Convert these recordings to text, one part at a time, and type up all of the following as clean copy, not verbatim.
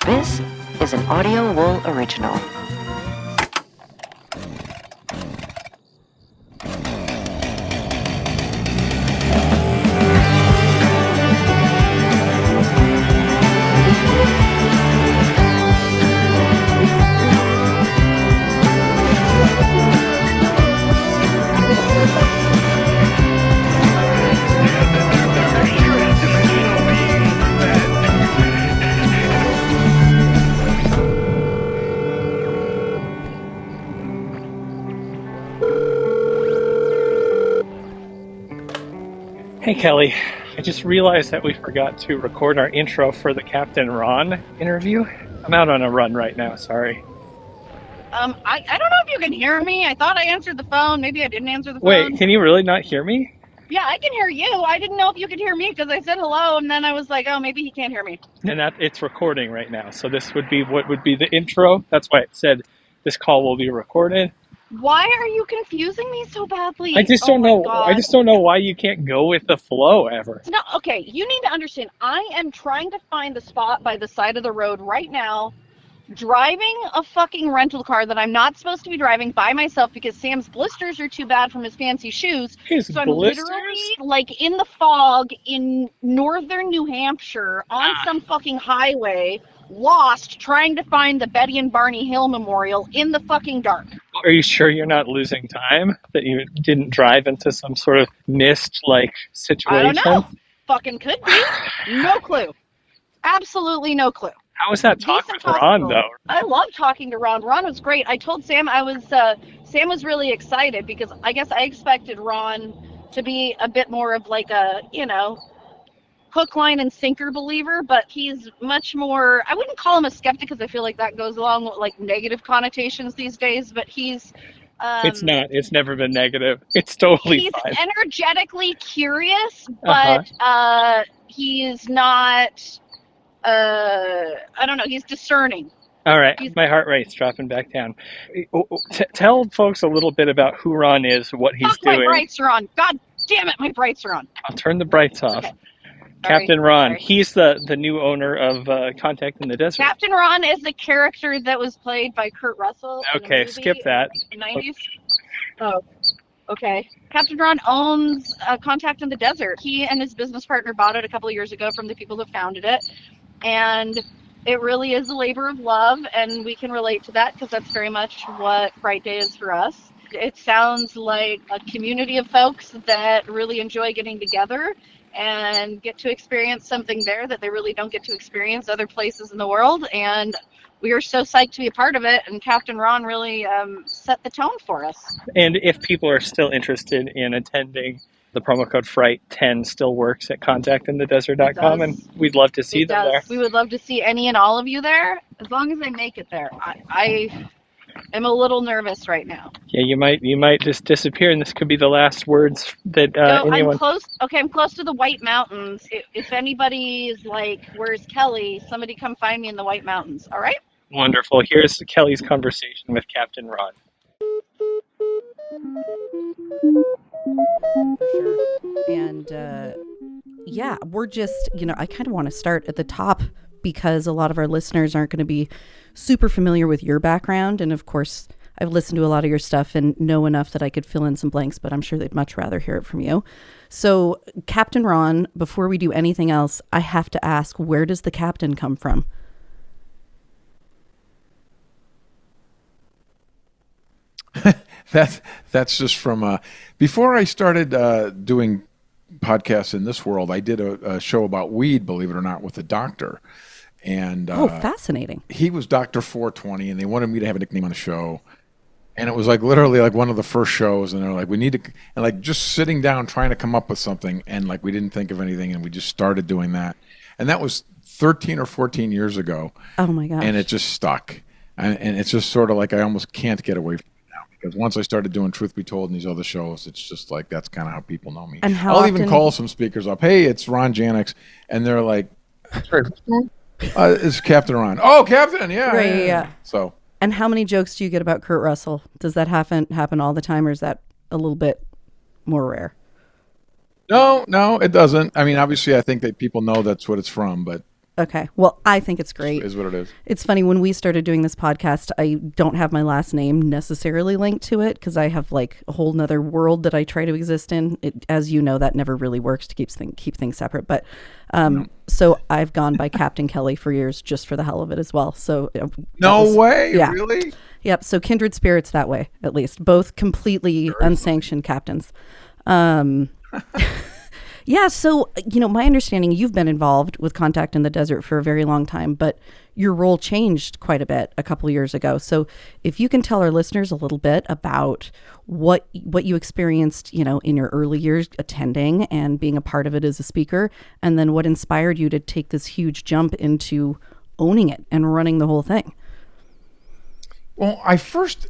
This is an Audio Wool original. Hey Kelly, I just realized that we forgot to record our intro for the Captain Ron interview. I'm out on a run right now, sorry. I don't know if you can hear me. I thought I answered the phone. Maybe I didn't answer the phone. Wait, can you really not hear me? Yeah, I can hear you. I didn't know if you could hear me because I said hello, and then I was like, oh, maybe he can't hear me. And that it's recording right now, so this would be what would be the intro. That's why it said this call will be recorded. Why are you confusing me so badly? I just don't know. God. I just don't know why you can't go with the flow ever. No, okay, you need to understand. I am trying to find the spot by the side of the road right now, driving a fucking rental car that I'm not supposed to be driving by myself because Sam's blisters are too bad from his fancy shoes. So I'm literally like in the fog in northern New Hampshire on some fucking highway, lost, trying to find the Betty and Barney Hill Memorial in the fucking dark. Are you sure you're not losing time? That you didn't drive into some sort of mist-like situation? I don't know. Fucking could be. No clue. Absolutely no clue. How was that talk with Ron, though? I love talking to Ron. Ron was great. I told Sam Sam was really excited because I guess I expected Ron to be a bit more of like a, hook, line, and sinker believer, but he's much more, I wouldn't call him a skeptic because I feel like that goes along with like negative connotations these days, but he's... it's not. It's never been negative. It's totally fine. He's energetically curious, but he's not... I don't know, he's discerning. All right, my heart rate's dropping back down. Tell folks a little bit about who Ron is, what he's doing. My brights are on. God damn it, my brights are on. I'll turn the brights off. Okay. Captain Ron, he's the new owner of Contact in the Desert. Captain Ron is the character that was played by Kurt Russell. Okay, skip that. In the 90s. Oh, okay. Captain Ron owns Contact in the Desert. He and his business partner bought it a couple of years ago from the people who founded it. And it really is a labor of love, and we can relate to that because that's very much what Frightday is for us. It sounds like a community of folks that really enjoy getting together and get to experience something there that they really don't get to experience other places in the world. And we are so psyched to be a part of it, and Captain Ron really set the tone for us. And if people are still interested in attending, the promo code FRIGHT10 still works at contactinthedesert.com, and we'd love to see them there. We would love to see any and all of you there, as long as I make it there. I am a little nervous right now. Yeah, you might just disappear, and this could be the last words that anyone... I'm close. Okay, I'm close to the White Mountains. If anybody is like, where's Kelly? Somebody come find me in the White Mountains, all right? Wonderful. Here's Kelly's conversation with Captain Ron. For sure. And we're just, I kind of want to start at the top because a lot of our listeners aren't going to be super familiar with your background. And of course, I've listened to a lot of your stuff and know enough that I could fill in some blanks, but I'm sure they'd much rather hear it from you. So, Captain Ron, before we do anything else, I have to ask, where does the captain come from? That's just from before I started doing podcasts in this world. I did a show about weed, believe it or not, with a doctor, and fascinating. He was Dr. 420, and they wanted me to have a nickname on the show, and it was like literally like one of the first shows, and they're like, we need to, and like just sitting down trying to come up with something, and like we didn't think of anything, and we just started doing that, and that was 13 or 14 years ago. Oh my gosh! And it just stuck, and it's just sort of like I almost can't get away from it. Because once I started doing Truth Be Told and these other shows, it's just like that's kind of how people know me. And I'll even call some speakers up. Hey, it's Ron Janix, and they're like, "It's Captain Ron." Oh, Captain, yeah, right, yeah. So. And how many jokes do you get about Kurt Russell? Does that happen all the time, or is that a little bit more rare? No, it doesn't. I mean, obviously, I think that people know that's what it's from, but Okay. Well, I think it's great. Is what it is. It's funny, when we started doing this podcast, I don't have my last name necessarily linked to it because I have like a whole nother world that I try to exist in. As you know, that never really works to keep things separate. But so I've gone by Captain Kelly for years just for the hell of it as well. So No way, yeah. really? Yep. So kindred spirits that way, at least. Both completely unsanctioned captains. Yeah, so, my understanding, you've been involved with Contact in the Desert for a very long time, but your role changed quite a bit a couple of years ago. So if you can tell our listeners a little bit about what you experienced, in your early years attending and being a part of it as a speaker, and then what inspired you to take this huge jump into owning it and running the whole thing. Well, I first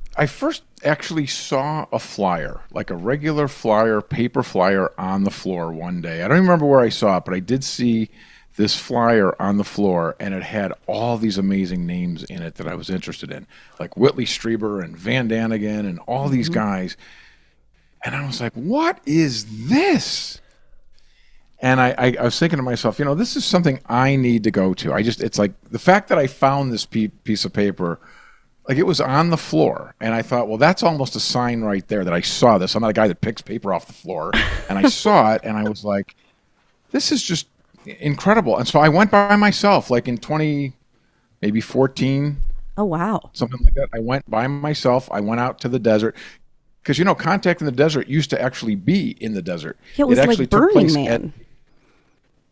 actually saw a flyer, like a regular flyer, paper flyer on the floor one day. I don't even remember where I saw it, but I did see this flyer on the floor, and it had all these amazing names in it that I was interested in, like Whitley Strieber and Van Danigan and all these guys. And I was like, what is this? And I was thinking to myself, this is something I need to go to. It's like the fact that I found this piece of paper, like it was on the floor, and I thought, well, that's almost a sign right there that I saw this. I'm not a guy that picks paper off the floor, and I saw it, and I was like, this is just incredible. And so I went by myself, like in 2014. Oh, wow. Something like that. I went by myself. I went out to the desert. Because, Contact in the Desert used to actually be in the desert. Yeah, it was actually like Burning Man.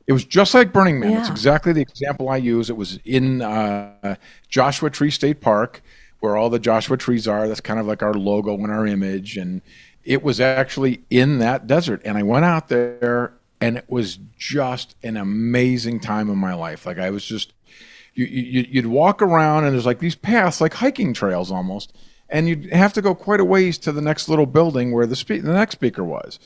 It was just like Burning Man. Yeah. That's exactly the example I use. It was in Joshua Tree State Park, where all the Joshua trees are. That's kind of like our logo and our image. And it was actually in that desert. And I went out there, and it was just an amazing time in my life. Like I was just, you'd walk around, and there's like these paths, like hiking trails almost. And you'd have to go quite a ways to the next little building where the next speaker was.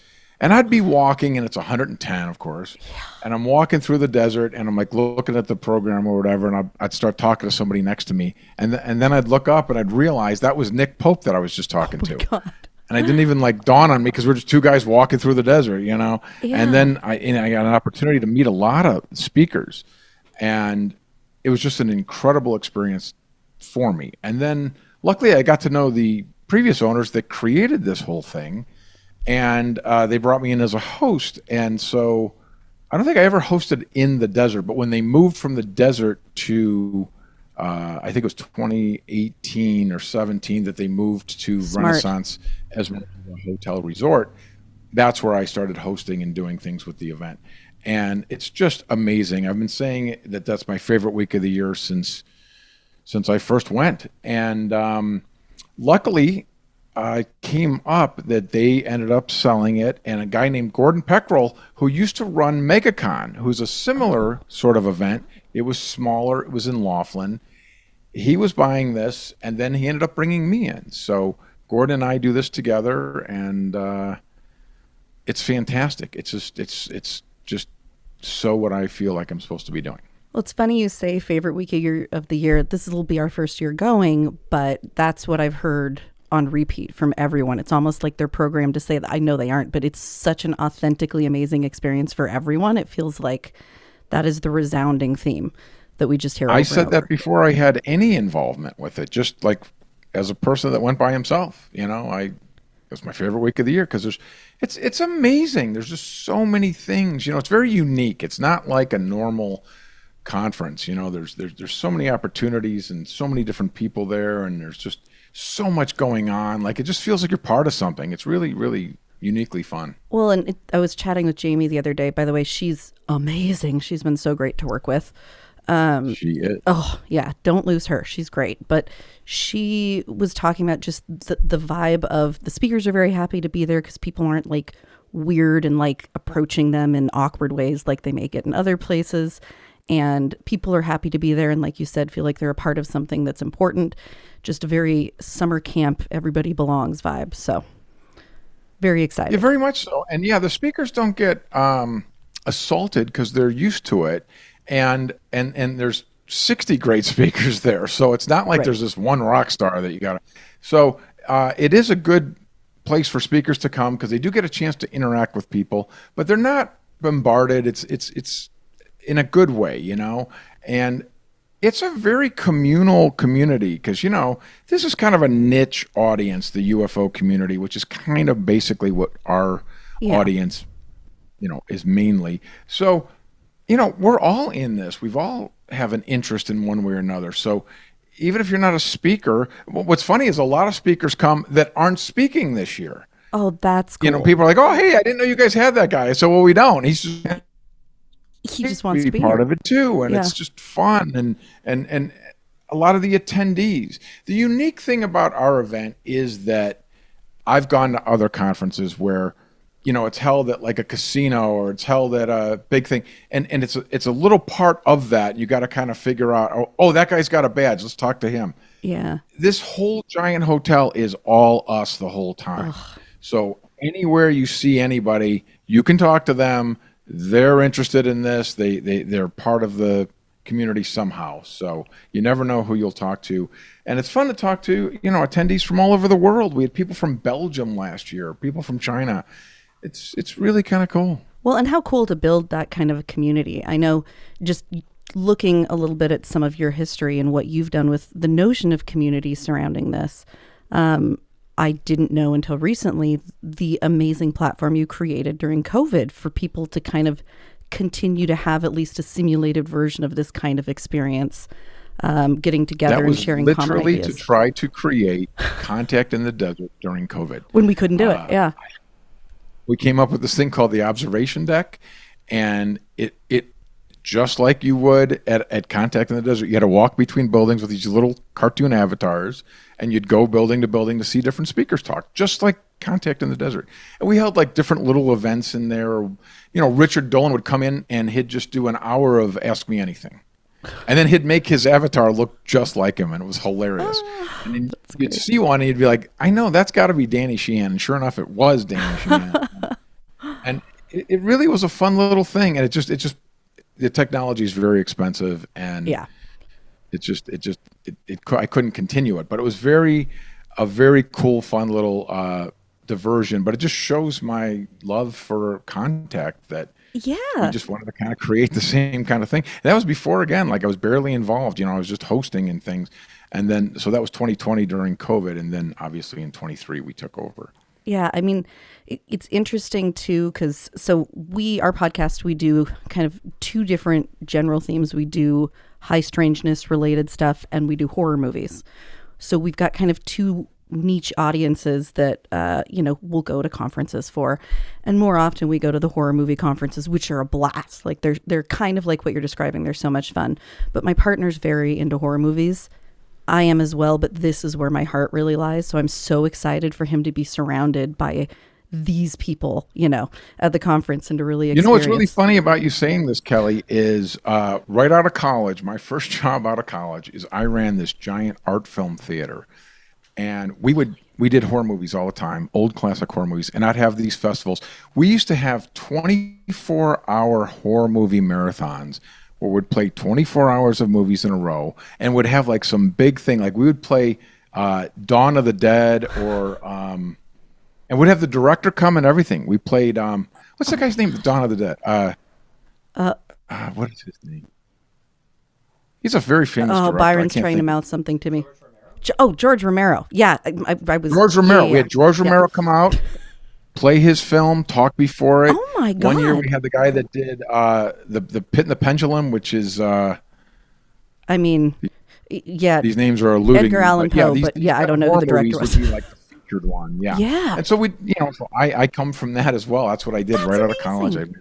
And I'd be walking, and it's 110, of course. Yeah. And I'm walking through the desert, and I'm like looking at the program or whatever, and I'd start talking to somebody next to me. And then I'd look up, and I'd realize that was Nick Pope that I was just talking to. God. And I didn't even dawn on me because we're just two guys walking through the desert, Yeah. And then I got an opportunity to meet a lot of speakers. And it was just an incredible experience for me. And then luckily I got to know the previous owners that created this whole thing. And they brought me in as a host. And so I don't think I ever hosted in the desert, but when they moved from the desert to, I think it was 2018 or 17 that they moved to Renaissance as a hotel resort, that's where I started hosting and doing things with the event. And it's just amazing. I've been saying that that's my favorite week of the year since I first went. And luckily, came up that they ended up selling it, and a guy named Gordon Peckrell, who used to run MegaCon, who's a similar sort of event. It was smaller. It was in Laughlin. He was buying this, and then he ended up bringing me in. So Gordon and I do this together, and it's fantastic. It's just so what I feel like I'm supposed to be doing. Well, it's funny you say favorite week of the year. This will be our first year going, but that's what I've heard on repeat from everyone. It's almost like they're programmed to say that. I know they aren't, but it's such an authentically amazing experience for everyone. It feels like that is the resounding theme that we just hear over I and said over. that before I had any involvement with it, just like as a person that went by himself. It's my favorite week of the year because it's amazing. There's just so many things. It's very unique. It's not like a normal conference. There's so many opportunities and so many different people there, and there's just so much going on. Like it just feels like you're part of something. It's really, really uniquely fun. Well, and I was chatting with Jamie the other day. By the way, she's amazing. She's been so great to work with. She is. Oh yeah, don't lose her. She's great. But she was talking about just the vibe of the speakers are very happy to be there because people aren't like weird and like approaching them in awkward ways like they may get in other places. And people are happy to be there. And like you said, feel like they're a part of something that's important. Just a very summer camp, everybody belongs vibe. So very excited. Yeah, very much so. And yeah, the speakers don't get assaulted because they're used to it. And there's 60 great speakers there. So it's not like there's this one rock star that you got to. So it is a good place for speakers to come because they do get a chance to interact with people, but they're not bombarded. It's in a good way, and it's a very communal community because, this is kind of a niche audience, the UFO community, which is kind of basically what our audience, is mainly. So, we're all in this. We've all have an interest in one way or another. So even if you're not a speaker, what's funny is a lot of speakers come that aren't speaking this year. Oh, that's cool. People are like, oh, hey, I didn't know you guys had that guy. I said, well, we don't. He just wants to be part here. of it too, and it's just fun, and a lot of the attendees. The unique thing about our event is that I've gone to other conferences where it's held at like a casino or it's held at a big thing, and it's a little part of that. You got to kind of figure out, oh, that guy's got a badge, let's talk to him. Yeah, this whole giant hotel is all us the whole time. So anywhere you see anybody, you can talk to them. They're interested in this. They're part of the community somehow. So you never know who you'll talk to. And it's fun to talk to, attendees from all over the world. We had people from Belgium last year, people from China. It's really kind of cool. Well, and how cool to build that kind of a community. I know, just looking a little bit at some of your history and what you've done with the notion of community surrounding this. I didn't know until recently the amazing platform you created during COVID for people to kind of continue to have at least a simulated version of this kind of experience, getting together and sharing common ideas. That was literally to try to create contact in the desert during COVID. When we couldn't do it, yeah. We came up with this thing called the observation deck, and it just like you would at Contact in the Desert, you had to walk between buildings with these little cartoon avatars, and you'd go building to building to see different speakers talk, just like Contact in the Desert. And we held like different little events in there. Richard Dolan would come in and he'd just do an hour of Ask Me Anything. And then he'd make his avatar look just like him, and it was hilarious. And then you'd see one, and you'd be like, I know, that's got to be Danny Sheehan. And sure enough, it was Danny Sheehan. And it really was a fun little thing. And it just the technology is very expensive, and I couldn't continue it. But it was a very cool, fun little diversion. But it just shows my love for Contact, that we just wanted to kind of create the same kind of thing. And that was before, again, like I was barely involved. I was just hosting and things. And then, so that was 2020 during COVID. And then obviously in 23, we took over. Yeah, I mean, it's interesting too, because our podcast, we do kind of two different general themes. We do high strangeness related stuff, and we do horror movies. So we've got kind of two niche audiences that, we'll go to conferences for. And more often we go to the horror movie conferences, which are a blast. Like they're kind of like what you're describing. They're so much fun. But my partner's very into horror movies. I am as well, but this is where my heart really lies. So I'm so excited for him to be surrounded by these people, at the conference, and to really experience. What's really funny about you saying this, Kelly, is right out of college, my first job out of college is I ran this giant art film theater. And we did horror movies all the time, old classic horror movies, and I'd have these festivals. We used to have 24-hour horror movie marathons, where we'd play 24 hours of movies in a row, and would have like some big thing. Like we would play Dawn of the Dead, or and we'd have the director come and everything. We played what's that guy's name? Dawn of the Dead. What is his name? He's a very famous director. Byron's trying to mouth something to me. George Romero. Yeah, I was. George Romero. Yeah. We had George Romero come out, play his film, talk before it. Oh my God! One year we had the guy that did the Pit and the Pendulum, which is. Yeah. These names are eluding Edgar Allan Poe, but I don't know who the director was. Would be like the featured one, yeah. Yeah. And so I come from that as well. That's what I did right out of college. I did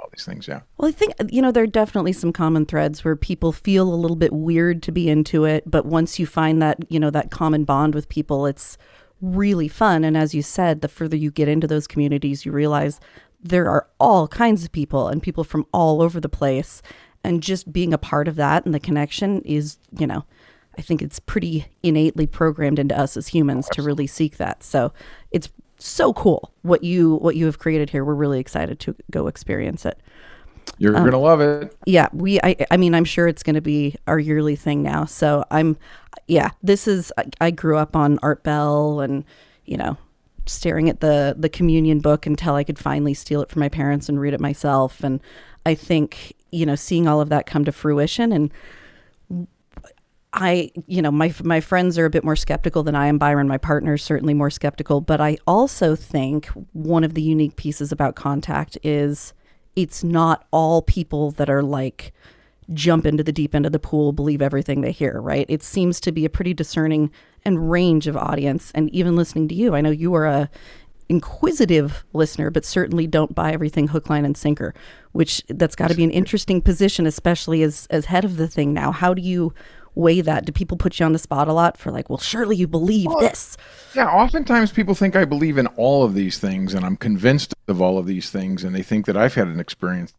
all these things, yeah. Well, I think, there are definitely some common threads where people feel a little bit weird to be into it, but once you find that, that common bond with people, it's really fun. And as you said, the further you get into those communities, you realize there are all kinds of people and people from all over the place. And just being a part of that and the connection is, I think it's pretty innately programmed into us as humans to really seek that. So it's so cool what you have created here. We're really excited to go experience it. You're gonna love it. Yeah, I'm sure it's gonna be our yearly thing now. So I grew up on Art Bell and staring at the communion book until I could finally steal it from my parents and read it myself. And I think seeing all of that come to fruition. And my friends are a bit more skeptical than I am. Byron, my partner, is certainly more skeptical. But I also think one of the unique pieces about Contact is it's not all people that are like, jump into the deep end of the pool, believe everything they hear, right? It seems to be a pretty discerning and range of audience. And even listening to you, I know you are a inquisitive listener, but certainly don't buy everything hook, line, and sinker, which that's got to be an interesting position, especially as head of the thing now. How do you weigh that? Do people put you on the spot a lot for like, well, surely you believe this? Yeah, oftentimes people think I believe in all of these things and I'm convinced of all of these things, and they think that I've had an experience.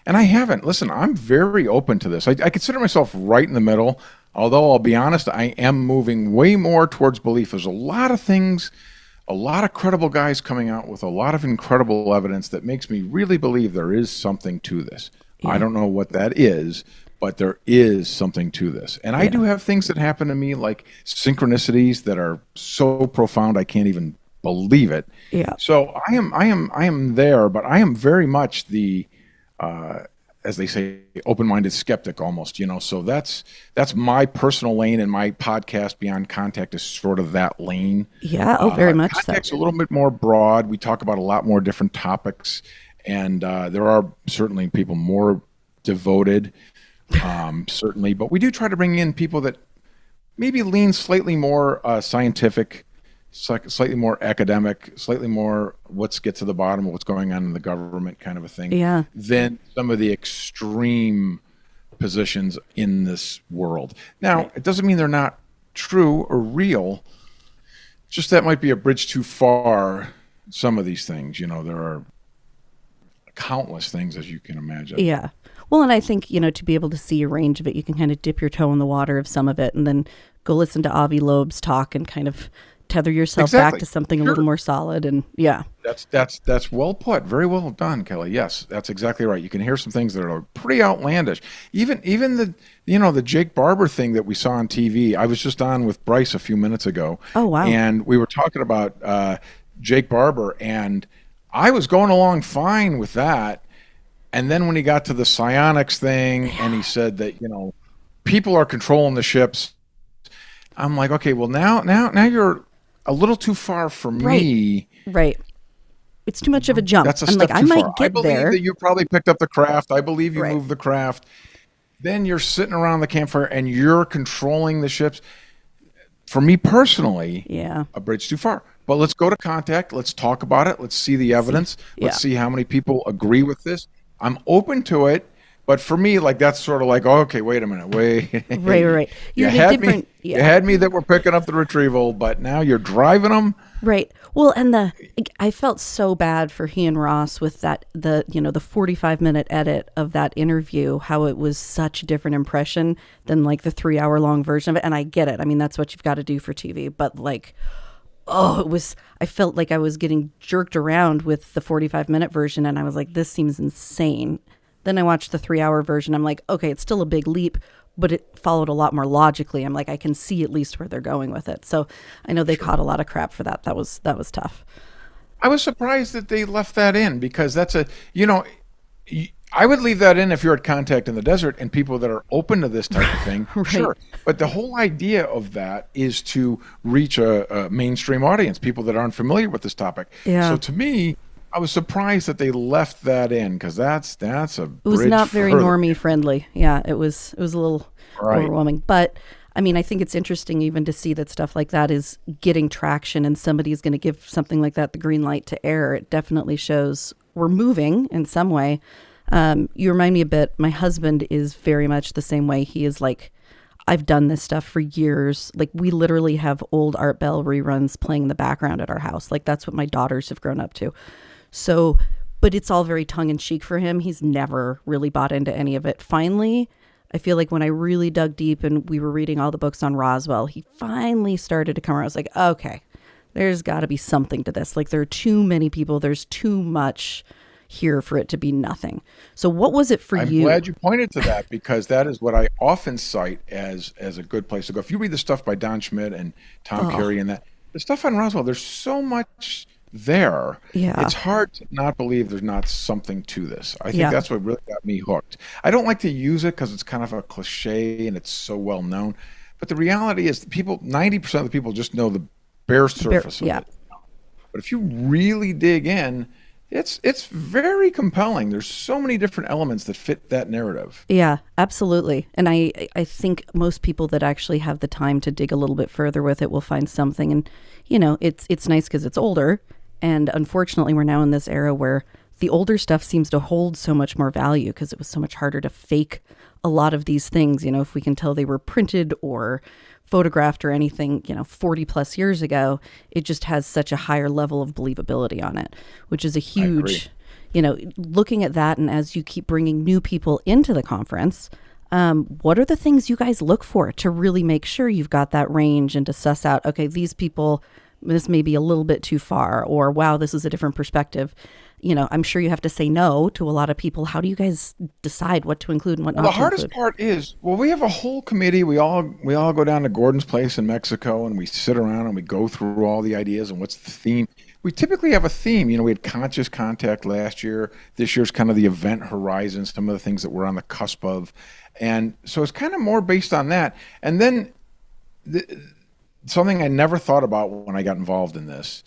And I haven't. Listen, I'm very open to this. I consider myself right in the middle, although I'll be honest, I am moving way more towards belief. There's a lot of things, a lot of credible guys coming out with a lot of incredible evidence that makes me really believe there is something to this. Yeah. I don't know what that is, but there is something to this. And I do have things that happen to me, like synchronicities that are so profound I can't even believe it. Yeah. So I am there, but I am very much the as they say, open-minded skeptic almost, so that's my personal lane, and my podcast Beyond Contact is sort of that lane. Yeah. Very much so. Contact's a little bit more broad. We talk about a lot more different topics, and there are certainly people more devoted, certainly, but we do try to bring in people that maybe lean slightly more scientific, slightly more academic, slightly more let's get to the bottom of what's going on in the government kind of a thing, than some of the extreme positions in this world. Now, it doesn't mean they're not true or real, just that might be a bridge too far, some of these things. There are countless things, as you can imagine. Yeah. Well, and I think, to be able to see a range of it, you can kind of dip your toe in the water of some of it and then go listen to Avi Loeb's talk and kind of tether yourself back to something a little more solid. And that's well put. Very well done, Kelly. Yes, that's exactly right. You can hear some things that are pretty outlandish. Even the Jake Barber thing that we saw on TV. I was just on with Bryce a few minutes ago. Oh, wow. And we were talking about Jake Barber, and I was going along fine with that. And then when he got to the psionics thing and he said that, people are controlling the ships, I'm like, okay, well now you're a little too far for me. Right. It's too much of a jump. That's a I'm step like, too I might far. get I believe there. that you probably picked up the craft. I believe you moved the craft. Then you're sitting around the campfire and you're controlling the ships. For me personally, a bridge too far. But let's go to Contact. Let's talk about it. Let's see the evidence. Let's see how many people agree with this. I'm open to it. But for me, like, that's sort of like, oh, okay, wait a minute, wait. Right. You had me that we're picking up the retrieval, but now you're driving them. Right. Well, and I felt so bad for he and Ross with that, the 45-minute edit of that interview, how it was such a different impression than like the 3-hour-long version of it. And I get it. I mean, that's what you've got to do for TV. But like, I felt like I was getting jerked around with the 45-minute version. And I was like, this seems insane. Then I watched the 3-hour version. I'm like, okay, it's still a big leap, but it followed a lot more logically. I'm like, I can see at least where they're going with it. So I know they caught a lot of crap for that. That was tough. I was surprised that they left that in, because that's I would leave that in if you're at Contact in the desert and people that are open to this type of thing. Sure. But the whole idea of that is to reach a mainstream audience, people that aren't familiar with this topic. Yeah. So to me, I was surprised that they left that in, because that's a bridge. It was not very normie friendly. Yeah, it was a little overwhelming. But I mean, I think it's interesting even to see that stuff like that is getting traction, and somebody's going to give something like that the green light to air. It definitely shows we're moving in some way. You remind me a bit. My husband is very much the same way. He is like, I've done this stuff for years. Like, we literally have old Art Bell reruns playing in the background at our house. Like, that's what my daughters have grown up to. So, but it's all very tongue in cheek for him. He's never really bought into any of it. Finally, I feel like when I really dug deep and we were reading all the books on Roswell, he finally started to come around. I was like, okay, there's got to be something to this. Like, there are too many people. There's too much here for it to be nothing. So what was it for you? I'm glad you pointed to that, because that is what I often cite as a good place to go. If you read the stuff by Don Schmidt and Tom Carey and that, the stuff on Roswell, there's so much there, Yeah. it's hard to not believe there's not something to this. I think Yeah. that's what really got me hooked. I don't like to use it because it's kind of a cliche and it's so well known. But the reality is, 90% of the people just know the bare surface of yeah. it. But if you really dig in, it's very compelling. There's so many different elements that fit that narrative. Yeah, absolutely. And I think most people that actually have the time to dig a little bit further with it will find something. And, you know, it's nice because it's older. And unfortunately, we're now in this era where the older stuff seems to hold so much more value because it was so much harder to fake a lot of these things. You know, if we can tell they were printed or photographed or anything, 40 plus years ago, it just has such a higher level of believability on it, which is a huge, looking at that. And as you keep bringing new people into the conference, what are the things you guys look for to really make sure you've got that range and to suss out, okay, these people, this may be a little bit too far, or wow, this is a different perspective. I'm sure you have to say no to a lot of people. How do you guys decide what to include and what not to include? The hardest part is, we have a whole committee. We all go down to Gordon's place in Mexico and we sit around and we go through all the ideas and what's the theme. We typically have a theme. We had conscious contact last year. This year's kind of the event horizon, some of the things that we're on the cusp of. And so it's kind of more based on that. And then something I never thought about when I got involved in this,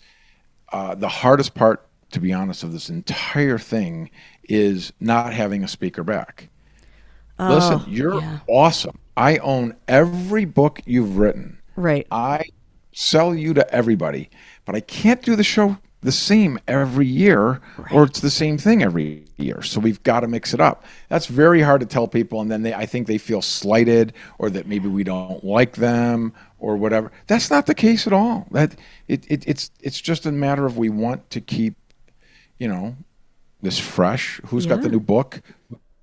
the hardest part, to be honest, of this entire thing is not having a speaker back. Listen, you're awesome. I own every book you've written. Right. I sell you to everybody, but I can't do the show the same every year, or it's the same thing every year. So we've got to mix it up. That's very hard to tell people, and then I think they feel slighted, or that maybe we don't like them, or whatever. That's not the case at all. It's just a matter of we want to keep this fresh. Who's got the new book?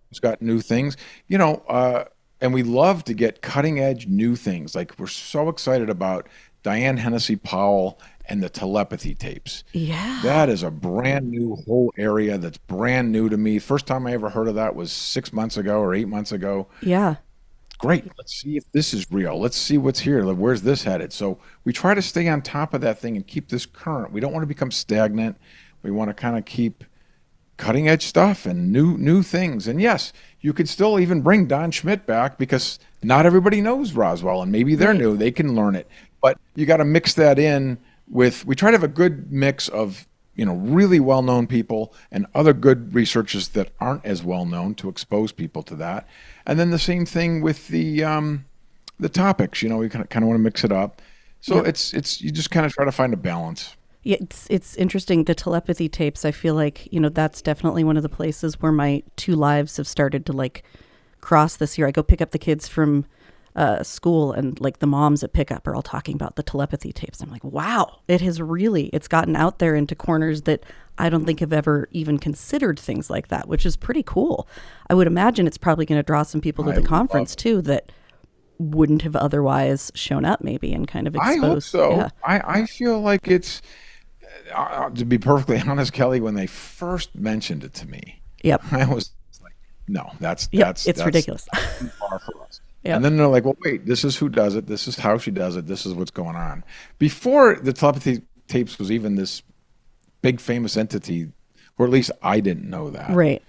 Who's got new things? And we love to get cutting edge new things. Like, we're so excited about Diane Hennessy Powell and the telepathy tapes. Yeah. That is a brand new whole area that's brand new to me. First time I ever heard of that was 6 months ago or 8 months ago. Yeah. Great. Let's see if this is real. Let's see what's here. Where's this headed? So we try to stay on top of that thing and keep this current. We don't want to become stagnant. We want to kind of keep cutting edge stuff and new things. And yes, you could still even bring Don Schmidt back because not everybody knows Roswell, and maybe they're new. They can learn it. But you got to mix that in with, we try to have a good mix of, really well-known people and other good researchers that aren't as well-known to expose people to that. And then the same thing with the topics, we kind of want to mix it up. So it's you just kind of try to find a balance. Yeah, it's interesting. The telepathy tapes, I feel like, that's definitely one of the places where my two lives have started to cross this year. I go pick up the kids from school, and the moms at pickup are all talking about the telepathy tapes. I'm like, wow, it's gotten out there into corners that I don't think have ever even considered things like that, which is pretty cool. I would imagine it's probably going to draw some people to the conference too that wouldn't have otherwise shown up maybe and kind of exposed. I hope so. Yeah. I feel like it's, to be perfectly honest, Kelly, when they first mentioned it to me, I was like, no, that's ridiculous. Too far for us. Yep. And then they're like, well, wait, this is who does it. This is how she does it. This is what's going on. Before the telepathy tapes was even this big famous entity, or at least I didn't know that. Right.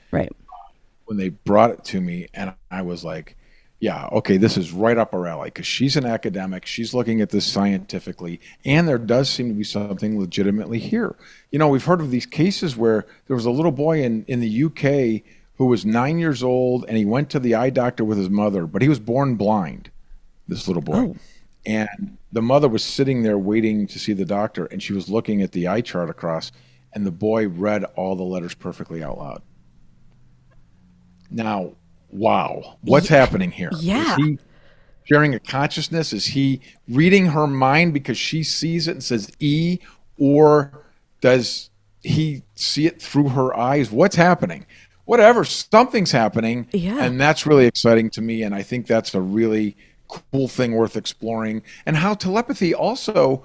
When they brought it to me, and I was like, yeah, okay, this is right up our alley, because she's an academic. She's looking at this scientifically, and there does seem to be something legitimately here. We've heard of these cases where there was a little boy in the UK who was 9 years old, and he went to the eye doctor with his mother, but he was born blind, this little boy. Oh. And the mother was sitting there waiting to see the doctor, and she was looking at the eye chart across, and the boy read all the letters perfectly out loud. Now, wow, what's happening here? Yeah. Is he sharing a consciousness? Is he reading her mind because she sees it and says E, or does he see it through her eyes? What's happening? Whatever, something's happening, and that's really exciting to me, and I think that's a really cool thing worth exploring. And how telepathy also,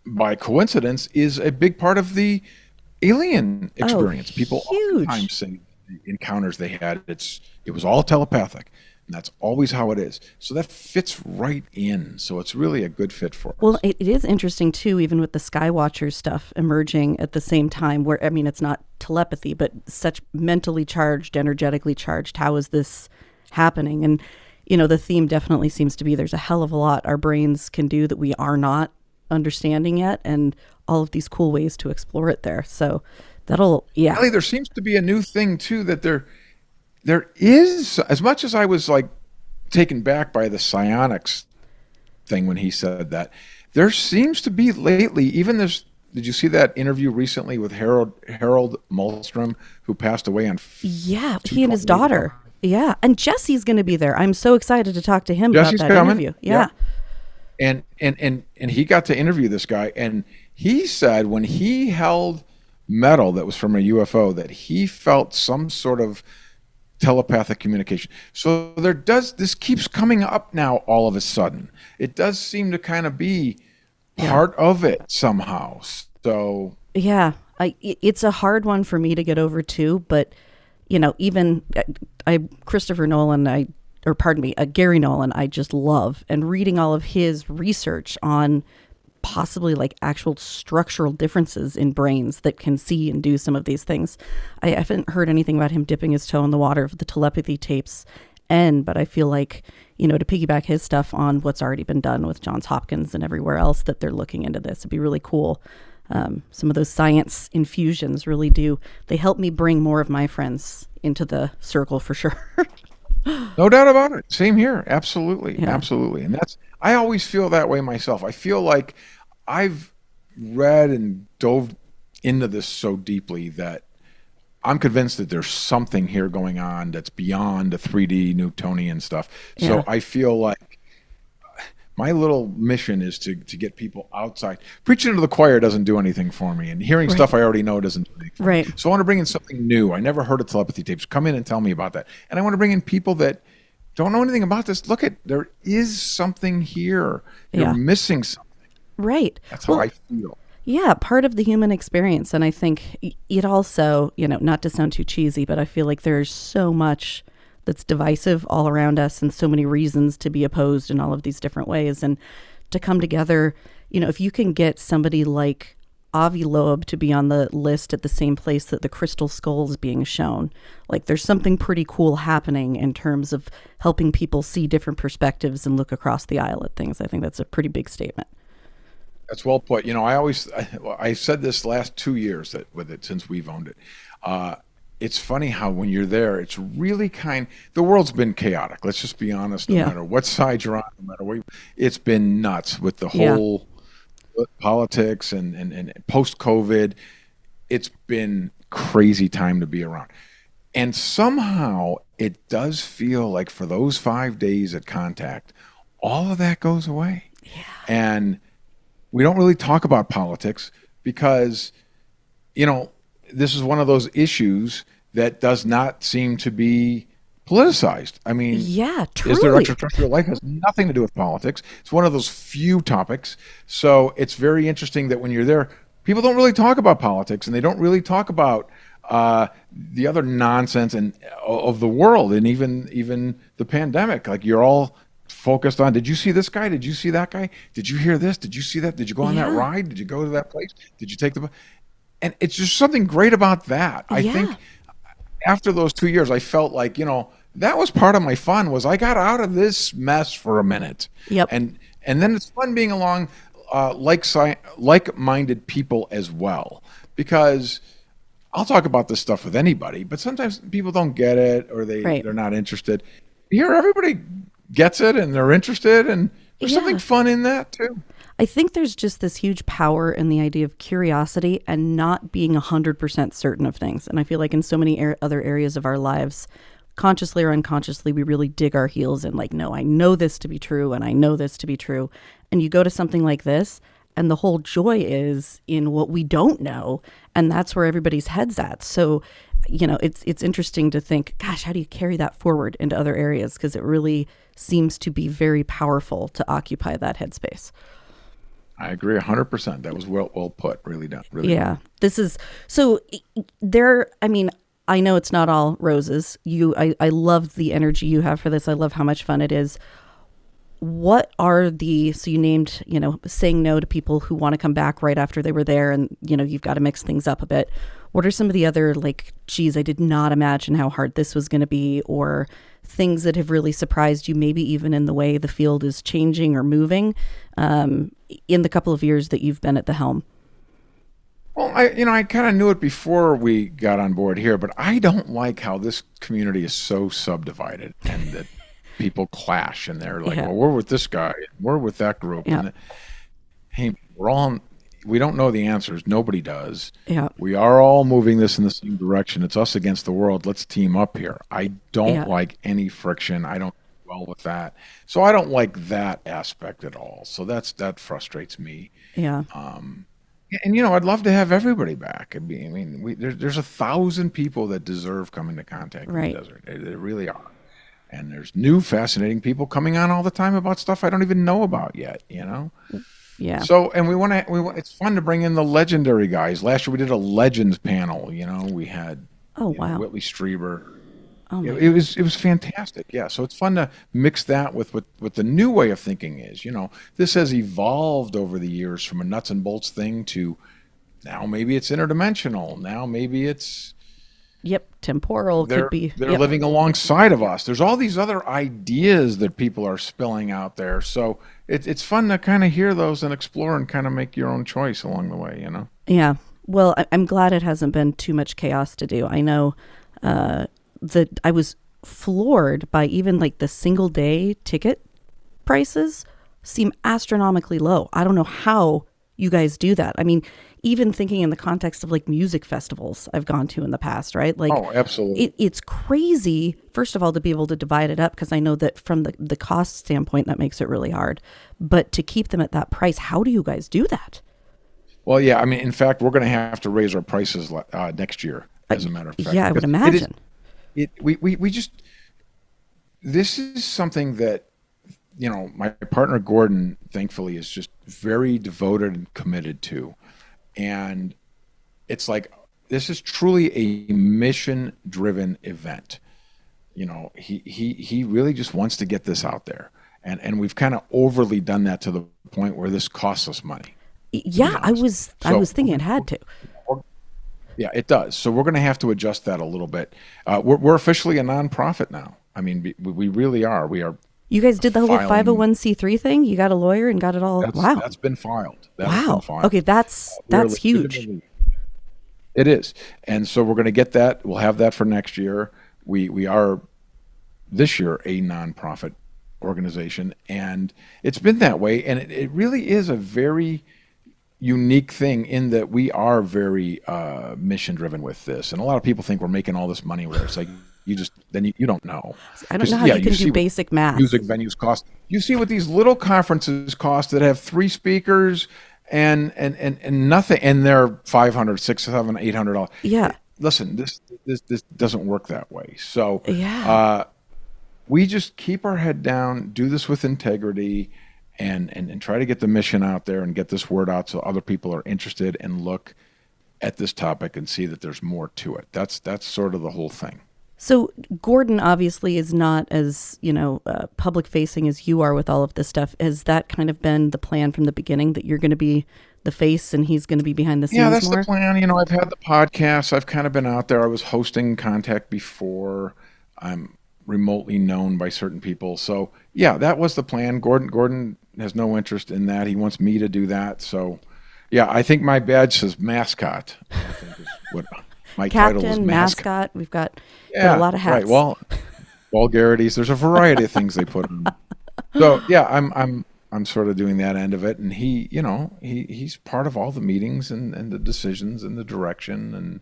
by coincidence, is a big part of the alien experience. People oftentimes say the encounters they had, it was all telepathic. And that's always how it is. So that fits right in. So it's really a good fit for us. Well, it is interesting too, even with the Skywatcher stuff emerging at the same time where, I mean, it's not telepathy, but such mentally charged, energetically charged. How is this happening? And, you know, the theme definitely seems to be there's a hell of a lot our brains can do that we are not understanding yet, and all of these cool ways to explore it there. So that'll, yeah. Ellie, there seems to be a new thing too, that there is, as much as I was like taken back by the psionics thing when he said that, there seems to be lately, even this, did you see that interview recently with Harold Malmstrom, who passed away on Yeah, he and his daughter. Yeah, and Jesse's going to be there. I'm so excited to talk to him Jesse's about that coming. interview. Yeah. And he got to interview this guy, and he said when he held metal that was from a UFO that he felt some sort of telepathic communication. So this keeps coming up now all of a sudden. It does seem to kind of be part of it somehow. So yeah, it's a hard one for me to get over too, but you know, even Gary Nolan, I just love, and reading all of his research on possibly like actual structural differences in brains that can see and do some of these things. I haven't heard anything about him dipping his toe in the water of the telepathy tapes but I feel like, you know, to piggyback his stuff on what's already been done with Johns Hopkins and everywhere else that they're looking into this, it'd be really cool. Some of those science infusions really they help me bring more of my friends into the circle for sure. No doubt about it. Same here. Absolutely. Yeah. Absolutely. And I always feel that way myself. I feel like I've read and dove into this so deeply that I'm convinced that there's something here going on that's beyond the 3D Newtonian stuff. So Yeah. I feel like my little mission is to get people outside. Preaching to the choir doesn't do anything for me, and hearing stuff I already know doesn't do anything for me. Right. So I want to bring in something new. I never heard of telepathy tapes. Come in and tell me about that. And I want to bring in people that don't know anything about this. Look, there is something here. You're missing something. Right. That's how I feel. Yeah, part of the human experience. And I think it also, you know, not to sound too cheesy, but I feel like there's so much that's divisive all around us and so many reasons to be opposed in all of these different ways. And to come together, you know, if you can get somebody like Avi Loeb to be on the list at the same place that the Crystal Skull is being shown, like there's something pretty cool happening in terms of helping people see different perspectives and look across the aisle at things. I think that's a pretty big statement. That's well put. You know, I said this last 2 years since we've owned it. It's funny how when you're there, it's really the world's been chaotic. Let's just be honest. No matter what side you're on, no matter where it's been nuts with the whole politics and post-COVID. It's been crazy time to be around. And somehow it does feel like for those 5 days at Contact, all of that goes away. Yeah. And we don't really talk about politics because, you know, this is one of those issues that does not seem to be politicized. I mean, truly. Is there extraterrestrial life? It has nothing to do with politics. It's one of those few topics. So it's very interesting that when you're there, people don't really talk about politics, and they don't really talk about the other nonsense of the world, and even the pandemic. Like, you're all focused on, did you see this guy? Did you see that guy? Did you hear this? Did you see that? Did you go on that ride? Did you go to that place? Did you take the... And it's just something great about that. I think after those 2 years, I felt like, you know, that was part of my fun, was I got out of this mess for a minute. Yep. And then it's fun being along like-minded people as well, because I'll talk about this stuff with anybody, but sometimes people don't get it, or they're not interested. Here, everybody gets it and they're interested, and there's something fun in that too. I think there's just this huge power in the idea of curiosity and not being 100% certain of things. And I feel like in so many other areas of our lives, consciously or unconsciously, we really dig our heels in, like, no, I know this to be true, and I know this to be true. And you go to something like this, and the whole joy is in what we don't know, and that's where everybody's head's at. So, you know, it's interesting to think, gosh, how do you carry that forward into other areas? Because it really seems to be very powerful to occupy that headspace. I agree 100%. That was well put. Really done. Really yeah. done. This is, so there, I mean, I know it's not all roses. I love the energy you have for this. I love how much fun it is. What are so you named, saying no to people who want to come back right after they were there, and, you've got to mix things up a bit. What are some of the other, like, geez, I did not imagine how hard this was going to be, or things that have really surprised you, maybe even in the way the field is changing or moving in the couple of years that you've been at the helm? Well, I kind of knew it before we got on board here, but I don't like how this community is so subdivided and that people clash and they're like, well, we're with this guy, we're with that group. Yeah. And hey, we don't know the answers. Nobody does. Yeah. We are all moving this in the same direction. It's us against the world. Let's team up here. I don't like any friction. I don't do well with that. So I don't like that aspect at all. So that frustrates me. Yeah. And I'd love to have everybody back. There's 1,000 people that deserve coming to contact in the desert. They really are. And there's new fascinating people coming on all the time about stuff I don't even know about yet, Yeah. So, and we want it's fun to bring in the legendary guys. Last year we did a legends panel, we had Whitley Strieber. Oh, it was fantastic. Yeah. So it's fun to mix that with what the new way of thinking is. This has evolved over the years from a nuts and bolts thing to now maybe it's interdimensional. Now maybe it's temporal. They're living alongside of us. There's all these other ideas that people are spilling out there. So it's fun to kind of hear those and explore and kind of make your own choice along the way, Yeah. Well, I'm glad it hasn't been too much chaos to do. I know that I was floored by even like the single day ticket prices seem astronomically low. I don't know how you guys do that. I mean, even thinking in the context of like music festivals I've gone to in the past, right? Like, oh, absolutely. It's crazy, first of all, to be able to divide it up, because I know that from the cost standpoint, that makes it really hard. But to keep them at that price, how do you guys do that? Well, yeah, in fact, we're going to have to raise our prices next year, as a matter of fact. Yeah, I would imagine. We just, this is something that, my partner Gordon, thankfully, is just very devoted and committed to. And it's like, this is truly a mission-driven event. He really just wants to get this out there. And we've kind of overly done that to the point where this costs us money. Yeah, I was thinking it had to. Yeah, it does. So we're going to have to adjust that a little bit. We're officially a nonprofit now. We really are. We are. You guys did the whole 501c3 thing? You got a lawyer and got it all? Wow. That's been filed. Wow. Okay, that's huge. It is. And so we're going to get that. We'll have that for next year. We are this year a nonprofit organization, and it's been that way. And it really is a very unique thing in that we are very mission driven with this. And a lot of people think we're making all this money with it. It's like, you don't know. I don't know how you can do basic math. Music venues cost. You see what these little conferences cost that have 3 speakers and nothing, and they're $500, $600, $700, $800. Yeah. Listen, this doesn't work that way. So yeah. We just keep our head down, do this with integrity, and try to get the mission out there and get this word out so other people are interested and look at this topic and see that there's more to it. That's sort of the whole thing. So Gordon obviously is not as, public facing as you are with all of this stuff. Has that kind of been the plan from the beginning, that you're going to be the face and he's going to be behind the scenes more? Yeah, that's the plan. I've had the podcast. I've kind of been out there. I was hosting Contact before. I'm remotely known by certain people. So yeah, that was the plan. Gordon has no interest in that. He wants me to do that. So yeah, I think my badge says mascot. I think is what my Captain, title is mascot. We've got a lot of hats. Right. Well, vulgarities. There's a variety of things they put in. So yeah, I'm sort of doing that end of it, and he's part of all the meetings and the decisions and the direction,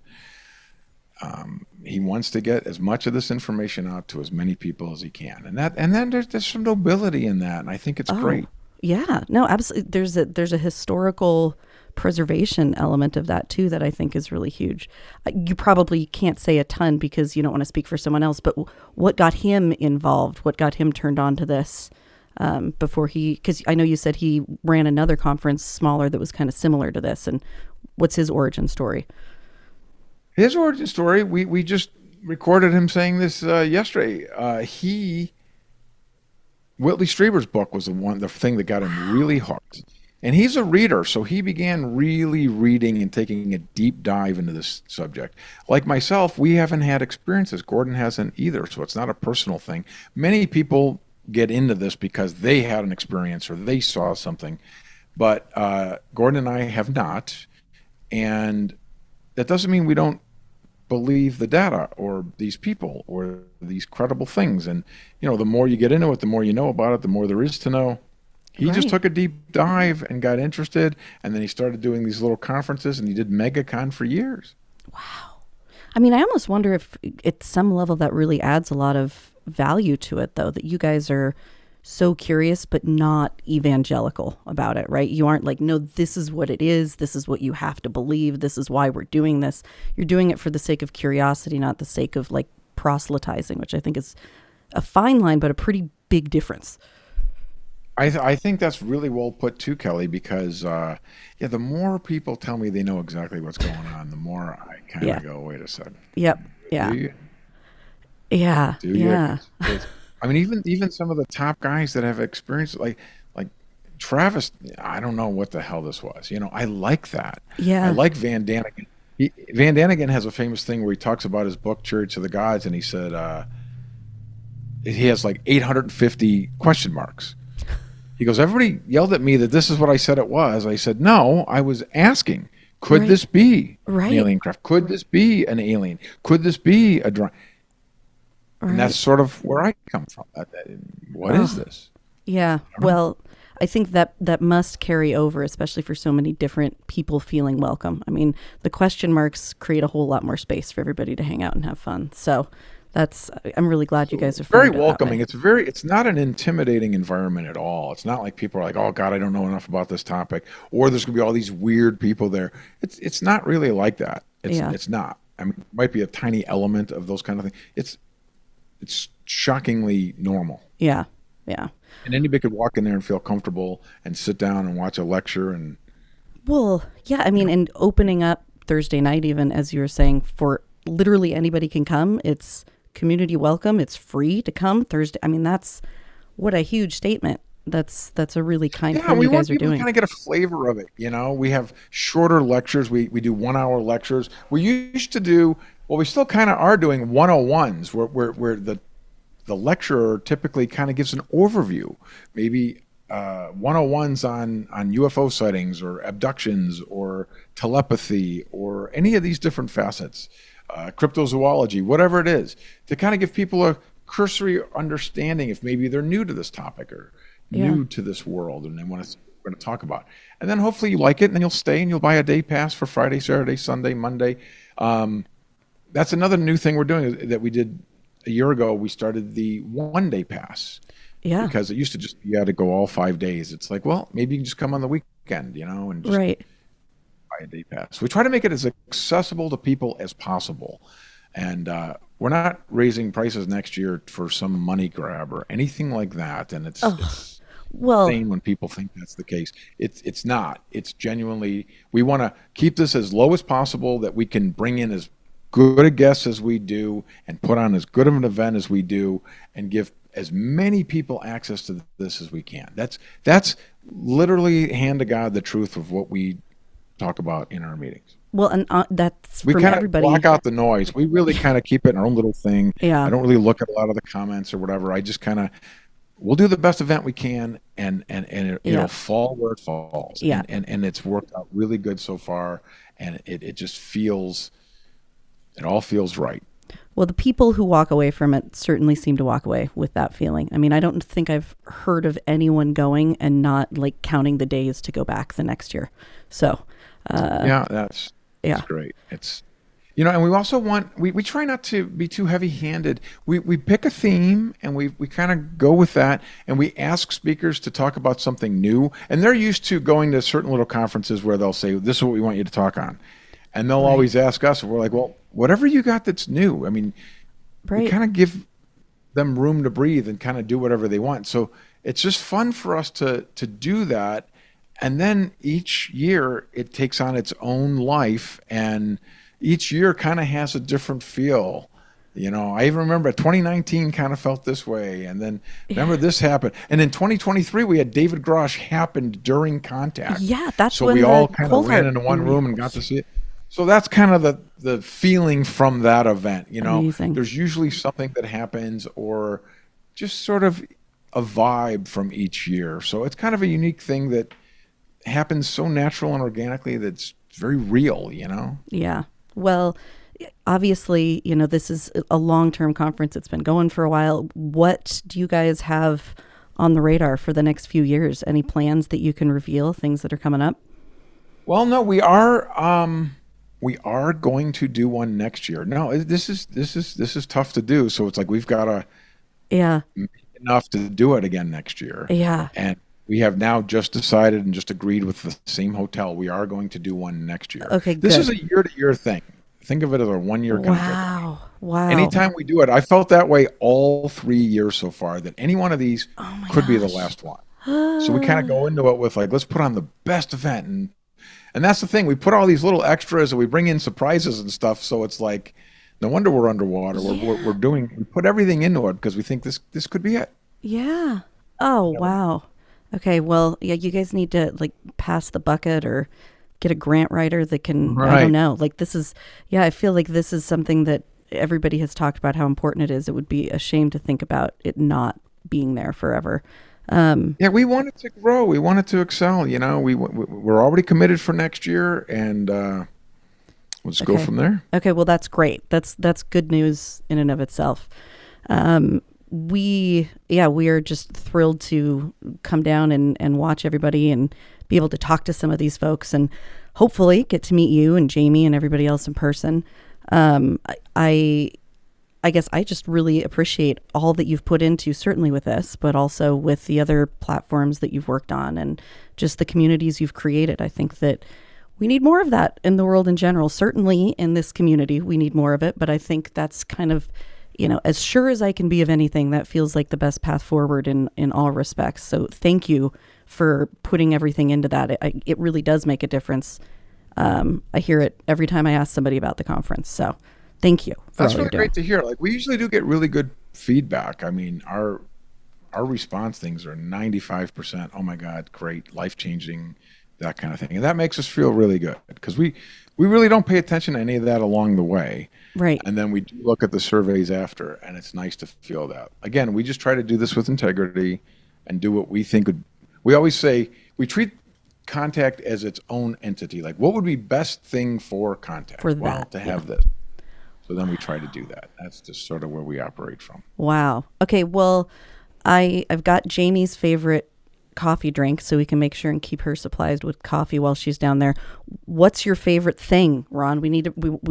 and he wants to get as much of this information out to as many people as he can, and then there's some nobility in that, and I think it's great. Yeah, no, absolutely. There's a historical preservation element of that too that I think is really huge. You probably can't say a ton because you don't want to speak for someone else, but what got him involved? What got him turned on to this before because I know you said he ran another conference smaller that was kind of similar to this, and what's his origin story? His origin story, we just recorded him saying this yesterday. Whitley Strieber's book was the thing that got him really hooked. And he's a reader, so he began really reading and taking a deep dive into this subject. Like myself, we haven't had experiences. Gordon hasn't either, so it's not a personal thing. Many people get into this because they had an experience or they saw something, but Gordon and I have not. And that doesn't mean we don't believe the data or these people or these credible things. And, the more you get into it, the more you know about it, the more there is to know. He just took a deep dive and got interested, and then he started doing these little conferences, and he did MegaCon for years. Wow. I mean, I almost wonder if at some level that really adds a lot of value to it, though, that you guys are so curious but not evangelical about it, right? You aren't like, no, this is what it is. This is what you have to believe. This is why we're doing this. You're doing it for the sake of curiosity, not the sake of like proselytizing, which I think is a fine line, but a pretty big difference. I think that's really well put too, Kelly, because the more people tell me they know exactly what's going on, the more I kind of go, wait a second. Yep. Yeah. Do you? Yeah. Do you? Yeah. I mean, even some of the top guys that have experience, like Travis, I don't know what the hell this was. I like that. Yeah. I like Van Daniken. Van Daniken has a famous thing where he talks about his book, Chariots of the Gods, and he said he has like 850 question marks. He goes, everybody yelled at me that this is what I said it was. I said, no, I was asking, could this be an alien craft? Could this be an alien? Could this be a drone? And that's sort of where I come from. What is this? Yeah. Well, I think that must carry over, especially for so many different people feeling welcome. I mean, the question marks create a whole lot more space for everybody to hang out and have fun. So I'm really glad you guys are very welcoming. It's not an intimidating environment at all. It's not like people are like, oh God, I don't know enough about this topic, or there's gonna be all these weird people there. It's not really like that. It's not. I mean, it might be a tiny element of those kind of things. It's shockingly normal. Yeah. Yeah. And anybody could walk in there and feel comfortable and sit down and watch a lecture and. Well, yeah. I mean, and opening up Thursday night, even as you were saying, for literally anybody can come. It's community welcome. It's free to come Thursday. I mean, that's what a huge statement. That's a really kind thing you guys are doing. We kind of get a flavor of it. We have shorter lectures. We do 1 hour lectures. We used to do, we still kind of are doing 101s where the lecturer typically kind of gives an overview, maybe 101s on UFO sightings or abductions or telepathy or any of these different facets. Cryptozoology, whatever it is, to kind of give people a cursory understanding if maybe they're new to this topic or new to this world and they want to talk about. And then hopefully you like it and then you'll stay and you'll buy a day pass for Friday, Saturday, Sunday, Monday. That's another new thing we're doing that we did a year ago. We started the 1 day pass. Yeah. Because it used to just, you had to go all 5 days. It's like, well, maybe you can just come on the weekend, and just buy a day pass. We try to make it as accessible to people as possible. And we're not raising prices next year for some money grab or anything like that. And it's insane when people think that's the case. It's not. It's genuinely, we want to keep this as low as possible, that we can bring in as good a guest as we do and put on as good of an event as we do and give as many people access to this as we can. That's literally, hand to God, the truth of what we talk about in our meetings. Well, and that's we from kind everybody. of block out the noise. We really kind of keep it in our own little thing. Yeah. I don't really look at a lot of the comments or whatever. I just kind of, we'll do the best event we can, and it'll fall where it falls. Yeah. And it's worked out really good so far, and it just feels, it all feels right. Well, the people who walk away from it certainly seem to walk away with that feeling. I mean, I don't think I've heard of anyone going and not like counting the days to go back the next year. So, that's great. It's, and we also want, we try not to be too heavy handed. We pick a theme and we kind of go with that, and we ask speakers to talk about something new. And they're used to going to certain little conferences where they'll say, this is what we want you to talk on. And they'll always ask us, and we're like, well, whatever you got that's new. I mean, we kind of give them room to breathe and kind of do whatever they want. So it's just fun for us to do that. And then each year it takes on its own life. And, each year kind of has a different feel. You know, I even remember 2019 kind of felt this way. And then remember this happened. And in 2023, we had David Grosh happened during Contact. Yeah, that's so when we the all kind of Cold ran Heart into one room and got to see it. So that's kind of the feeling from that event. You know, Amazing. There's usually something that happens or just sort of a vibe from each year. So it's kind of a unique thing that happens so natural and organically that's very real, you know? Yeah. Well, obviously, you know, this is a long-term conference. It's been going for a while. What do you guys have on the radar for the next few years? Any plans that you can reveal, things that are coming up? Well, no, we are going to do one next year. No, this is tough to do. So it's like we've got to make enough to do it again next year. Yeah. And we have now just decided and just agreed with the same hotel. We are going to do one next year. Okay, This good. is a year-to-year thing. Think of it as a 1-year contract. Wow. Anytime we do it, I felt that way all 3 years so far, that any one of these Oh could be the last one. So we kind of go into it with like, let's put on the best event. And that's the thing. We put all these little extras and we bring in surprises and stuff. So it's like, no wonder we're underwater. We put everything into it because we think this could be it. Yeah. Oh, wow. Okay, well, yeah, you guys need to like pass the bucket or get a grant writer that can, I Right. don't know. Like this is, I feel like this is something that everybody has talked about how important it is. It would be a shame to think about it not being there forever. Yeah, we want it to grow. We want it to excel. You know, we're already committed for next year, and we'll just go from there. Okay, well, that's great. That's good news in and of itself. We are just thrilled to come down and watch everybody and be able to talk to some of these folks and hopefully get to meet you and Jamie and everybody else in person. I guess I just really appreciate all that you've put into, certainly with this, but also with the other platforms that you've worked on and just the communities you've created. I think that we need more of that in the world in general. Certainly in this community, we need more of it, but I think that's kind of, you know, as sure as I can be of anything, that feels like the best path forward in all respects. So thank you for putting everything into that. It really does make a difference. I hear it every time I ask somebody about the conference. So thank you for That's all really you're doing. great to hear. Like we usually do get really good feedback. I mean, our response things are 95%. Oh my God, great, life changing, that kind of thing, and that makes us feel really good because we really don't pay attention to any of that along the way. Right. And then we do look at the surveys after, and it's nice to feel that. Again, we just try to do this with integrity and do what we think would. We always say we treat Contact as its own entity. Like, what would be best thing for Contact? For Well, that, to yeah. have this. So then we try to do that. That's just sort of where we operate from. Wow. Okay. Well, I've got Jamie's favorite coffee drink, so we can make sure and keep her supplied with coffee while she's down there. What's your favorite thing, Ron? We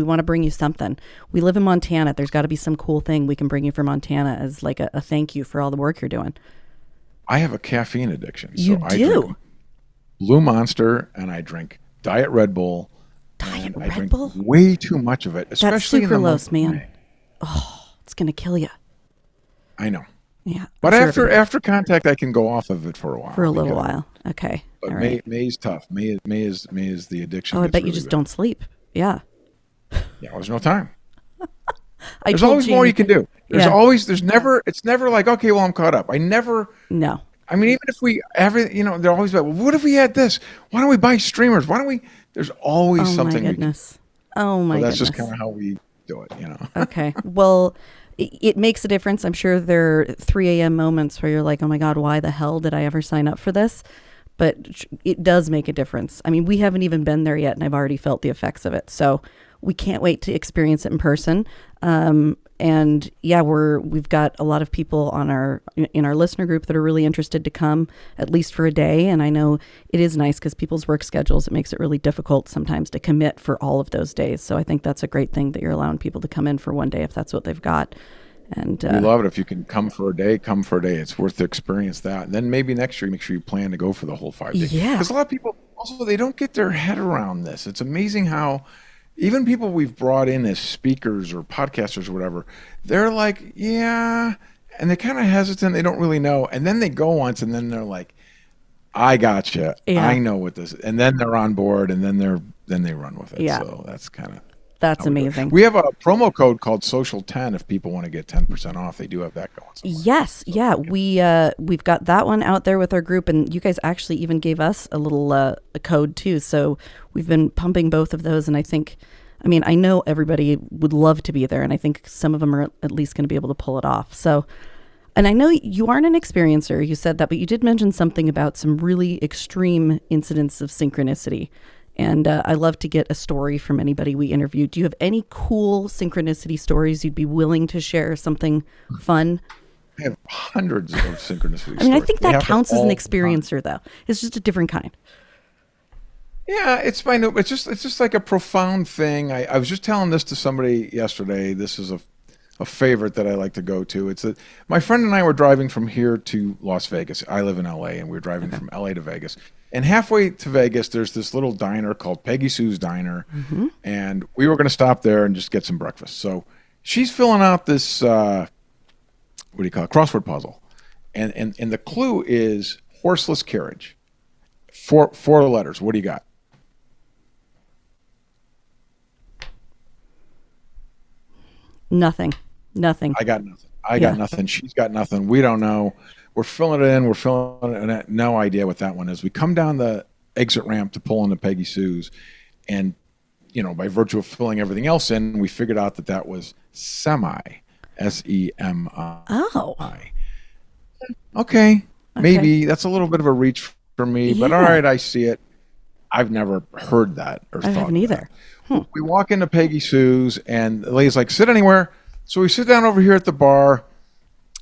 want to bring you something. We live in Montana. There's got to be some cool thing we can bring you from Montana as like a thank you for all the work you're doing. I have a caffeine addiction. You so I do? drink Blue Monster and I drink Diet Red Bull. Diet and I Red drink Bull? way too much of it, That's especially in the month sucralose, of man. May. Oh, it's gonna kill you. I know. Yeah. But I'm sure after Contact, I can go off of it for a while. for a little because- while. Okay. But All right. May's tough. May is the addiction. Oh, I gets bet you really just bad. don't sleep. Yeah. Yeah, well, there's no time. I There's told always more Jamie- you can do. Yeah. It's never like, okay, well, I'm caught up. No. I mean, even if they're always like, well, what if we had this? Why don't we buy streamers? There's always Oh something my we can. goodness. Oh my So that's goodness. just kind of how we do it, Okay. Well, it makes a difference. I'm sure there are 3 a.m. moments where you're like, oh my God, why the hell did I ever sign up for this? But it does make a difference. I mean, we haven't even been there yet, and I've already felt the effects of it. So we can't wait to experience it in person. And yeah, we've got a lot of people in our listener group that are really interested to come at least for a day. And I know it is nice because people's work schedules, it makes it really difficult sometimes to commit for all of those days. So I think that's a great thing that you're allowing people to come in for one day if that's what they've got. And We love it. If you can come for a day, come for a day. It's worth to experience that. And then maybe next year, make sure you plan to go for the whole 5 days. Yeah. Because a lot of people, also, they don't get their head around this. It's amazing how even people we've brought in as speakers or podcasters or whatever, they're like, yeah, and they're kind of hesitant. They don't really know. And then they go once and then they're like, I gotcha. Yeah. I know what this is. And then they're on board and then they run with it. Yeah. So that's kind of. That's amazing. We have a promo code called Social10 if people want to get 10% off. They do have that going. Yes, yeah, we've got that one out there with our group, and you guys actually even gave us a little a code too. So we've been pumping both of those, and I know everybody would love to be there, and I think some of them are at least going to be able to pull it off. So, and I know you aren't an experiencer, you said that, but you did mention something about some really extreme incidents of synchronicity. And I love to get a story from anybody we interview. Do you have any cool synchronicity stories you'd be willing to share? Something fun? I have hundreds of synchronicity stories. I think that counts as an experiencer, though. It's just a different kind. Yeah, it's just like a profound thing. I was just telling this to somebody yesterday. This is a favorite that I like to go to. It's my friend and I were driving from here to Las Vegas. I live in LA, and we were driving from LA to Vegas. And halfway to Vegas, there's this little diner called Peggy Sue's Diner, and we were going to stop there and just get some breakfast. So she's filling out this crossword puzzle, and the clue is horseless carriage. Four letters. What do you got? Nothing. I got nothing. Got nothing. She's got nothing. We don't know. We're filling it in. And no idea what that one is. We come down the exit ramp to pull into Peggy Sue's, and by virtue of filling everything else in, we figured out that was semi, SEMI. Oh. Okay. Maybe that's a little bit of a reach for me, but all right, I see it. I've never heard that or thought I haven't either. We walk into Peggy Sue's, and the lady's like, sit anywhere. So we sit down over here at the bar,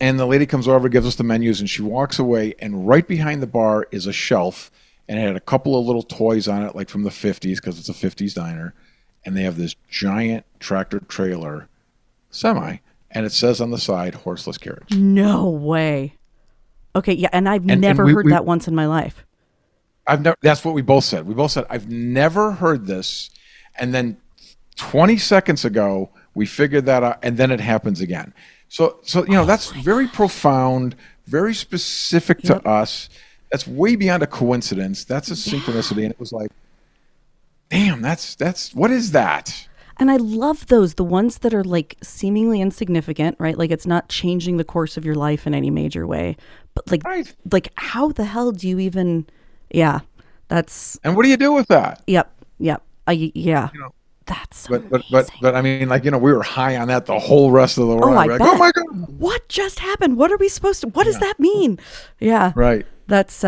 and the lady comes over, gives us the menus, and she walks away, and right behind the bar is a shelf, and it had a couple of little toys on it, like from the 50s, because it's a 50s diner, and they have this giant tractor trailer semi, and it says on the side, horseless carriage. No way. Okay, yeah, and I've never heard that once in my life. That's what we both said. We both said, I've never heard this. And then 20 seconds ago, we figured that out, and then it happens again. So that's very profound, very specific to us. That's way beyond a coincidence. That's a synchronicity. And it was like, damn, that's what is that? And I love those, the ones that are like seemingly insignificant, right? Like it's not changing the course of your life in any major way. But like how the hell do you even, that's. And what do you do with that? Yep. That's so but I mean, we were high on that the whole rest of the ride. Oh my God. What just happened? What are we supposed to, what does that mean? Yeah. Right. That's,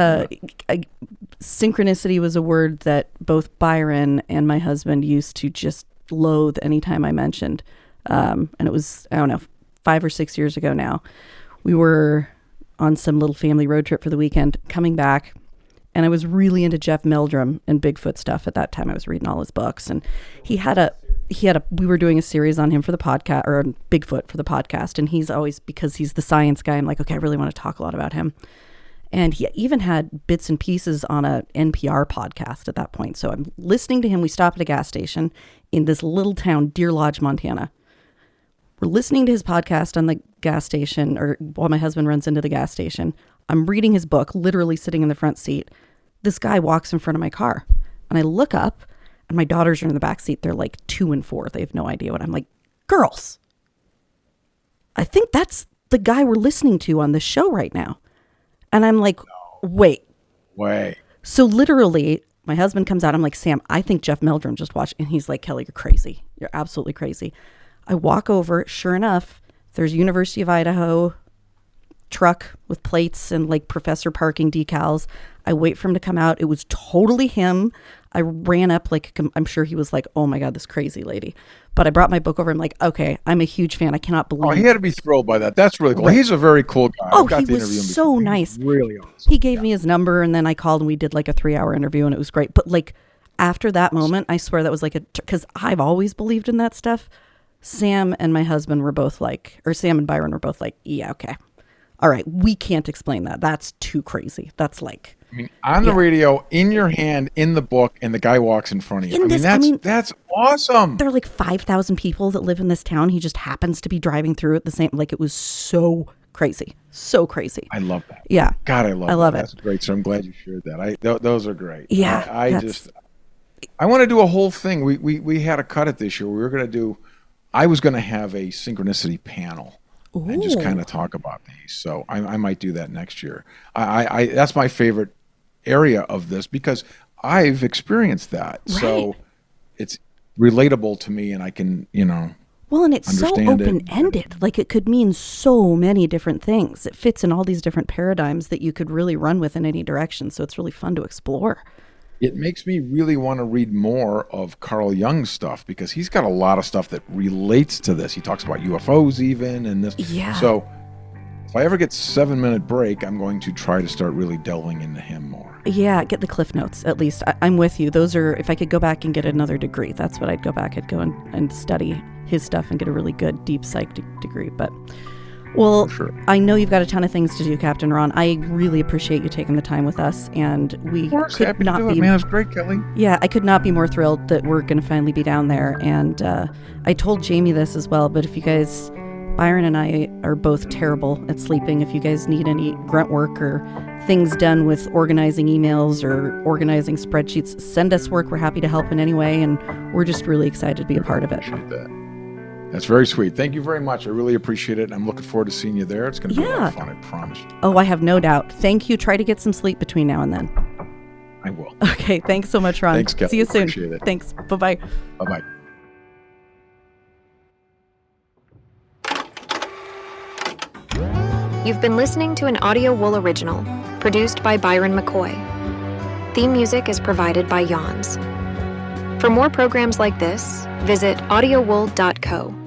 synchronicity was a word that both Byron and my husband used to just loathe anytime I mentioned. And it was, I don't know, 5 or 6 years ago now. We were on some little family road trip for the weekend, coming back, and I was really into Jeff Meldrum and Bigfoot stuff at that time. I was reading all his books, and we were doing a series on him for the podcast, or on Bigfoot for the podcast. And he's always, because he's the science guy, I'm like, okay, I really want to talk a lot about him. And he even had bits and pieces on a NPR podcast at that point. So I'm listening to him. We stop at a gas station in this little town, Deer Lodge, Montana. We're listening to his podcast on the gas station, or while my husband runs into the gas station. I'm reading his book, literally sitting in the front seat. This guy walks in front of my car, and I look up, and my daughters are in the back seat. They're like 2 and 4. They have no idea what I'm like. Girls, I think that's the guy we're listening to on this show right now. And I'm like, wait. So literally, my husband comes out. I'm like, Sam, I think Jeff Meldrum just watched. And he's like, Kelly, you're crazy. You're absolutely crazy. I walk over. Sure enough, there's University of Idaho truck with plates and like professor parking decals. I wait for him to come out. It was totally him. I ran up, like, I'm sure he was like, oh my God, this crazy lady. But I brought my book over. I'm like, okay, I'm a huge fan. I cannot believe. Oh, he had to be thrilled by that. That's really cool. Right. He's a very cool guy. Oh, he was so nice. Really awesome. He gave me his number, and then I called, and we did like a 3-hour interview, and it was great. But like after that moment, I swear that was like because I've always believed in that stuff. Sam and my husband were both like, or Sam and Byron were both like, yeah, okay. All right, we can't explain that. That's too crazy. That's like, I mean, on the radio, in your hand, in the book, and the guy walks in front of you. That's awesome. There are like 5,000 people that live in this town. He just happens to be driving through it the same. Like, it was so crazy. So crazy. I love that. Yeah. God, I love it. That's great. So I'm glad you shared that. Those are great. Yeah. I want to do a whole thing. We had a cut it this year. I was going to have a synchronicity panel and just kind of talk about these. So I might do that next year. I that's my favorite area of this because I've experienced that. Right. So it's relatable to me and I can, well, and it's so open-ended. Like it could mean so many different things. It fits in all these different paradigms that you could really run with in any direction. So it's really fun to explore. It makes me really want to read more of Carl Jung's stuff because he's got a lot of stuff that relates to this. He talks about UFOs even and this. Yeah. So if I ever get 7-minute break, I'm going to try to start really delving into him more. Yeah, get the Cliff Notes at least. I'm with you. Those are, if I could go back and get another degree, that's what I'd go back. I'd go and study his stuff and get a really good deep psych degree. But, well, sure. I know you've got a ton of things to do, Captain Ron. I really appreciate you taking the time with us, and we could not be. Man, it's great, Kelly. Yeah, I could not be more thrilled that we're going to finally be down there. And I told Jamie this as well, but if you guys, Byron and I are both terrible at sleeping. If you guys need any grunt work or things done with organizing emails or organizing spreadsheets, send us work. We're happy to help in any way, and we're just really excited to be a part of it. Appreciate that. That's very sweet. Thank you very much. I really appreciate it. I'm looking forward to seeing you there. It's going to be a lot of fun, I promise. Oh, I have no doubt. Thank you. Try to get some sleep between now and then. I will. Okay. Thanks so much, Ron. Thanks, Kelly. See you soon. Appreciate it. Thanks. Bye-bye. Bye-bye. You've been listening to an Audio Wool original, produced by Byron McCoy. Theme music is provided by Yawns. For more programs like this, visit audiowool.co.